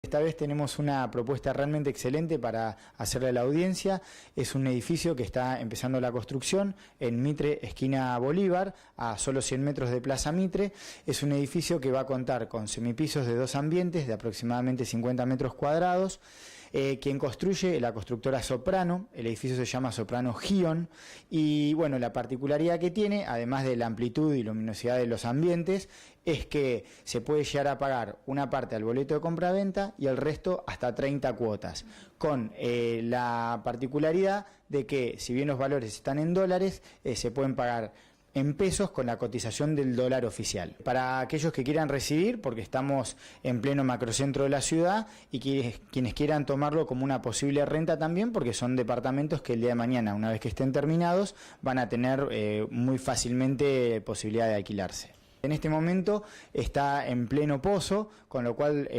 Esta vez tenemos una propuesta realmente excelente para hacerle a la audiencia. Es un edificio que está empezando la construcción en Mitre, esquina Bolívar, a solo 100 metros de Plaza Mitre. Es un edificio que va a contar con semipisos de 2 ambientes de aproximadamente 50 metros cuadrados. Quien construye, la constructora Soprano, el edificio se llama Soprano Gion, y bueno, la particularidad que tiene, además de la amplitud y luminosidad de los ambientes, es que se puede llegar a pagar una parte al boleto de compraventa y el resto hasta 30 cuotas, con la particularidad de que si bien los valores están en dólares, se pueden pagar en pesos con la cotización del dólar oficial. Para aquellos que quieran recibir, porque estamos en pleno macrocentro de la ciudad, y quienes quieran tomarlo como una posible renta también, porque son departamentos que el día de mañana, una vez que estén terminados, van a tener muy fácilmente posibilidad de alquilarse. En este momento está en pleno pozo, con lo cual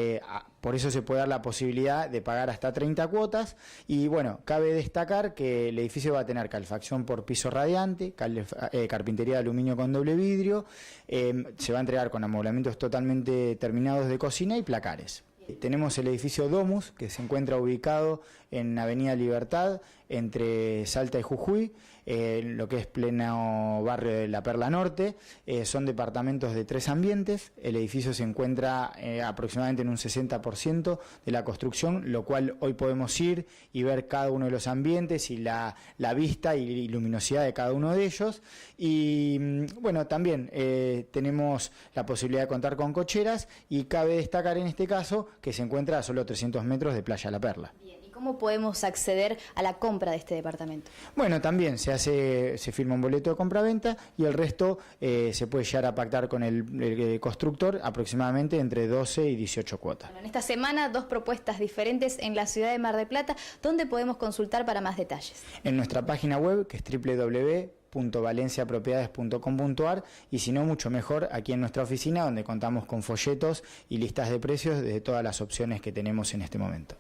por eso se puede dar la posibilidad de pagar hasta 30 cuotas. Y bueno, cabe destacar que el edificio va a tener calefacción por piso radiante, carpintería de aluminio con doble vidrio, se va a entregar con amoblamientos totalmente terminados de cocina y placares. Tenemos el edificio Domus, que se encuentra ubicado en Avenida Libertad, entre Salta y Jujuy, lo que es pleno barrio de La Perla Norte. Son departamentos de 3 ambientes. El edificio se encuentra aproximadamente en un 60% de la construcción, lo cual hoy podemos ir y ver cada uno de los ambientes y la vista y luminosidad de cada uno de ellos. Y bueno, también tenemos la posibilidad de contar con cocheras, y cabe destacar en este caso que se encuentra a solo 300 metros de Playa La Perla. Bien, ¿y cómo podemos acceder a la compra de este departamento? Bueno, también se firma un boleto de compraventa y el resto se puede llegar a pactar con el constructor aproximadamente entre 12 y 18 cuotas. Bueno, en esta semana 2 propuestas diferentes en la ciudad de Mar del Plata. ¿Dónde podemos consultar para más detalles? En nuestra página web, que es www.valenciapropiedades.com.ar, y si no, mucho mejor aquí en nuestra oficina, donde contamos con folletos y listas de precios de todas las opciones que tenemos en este momento.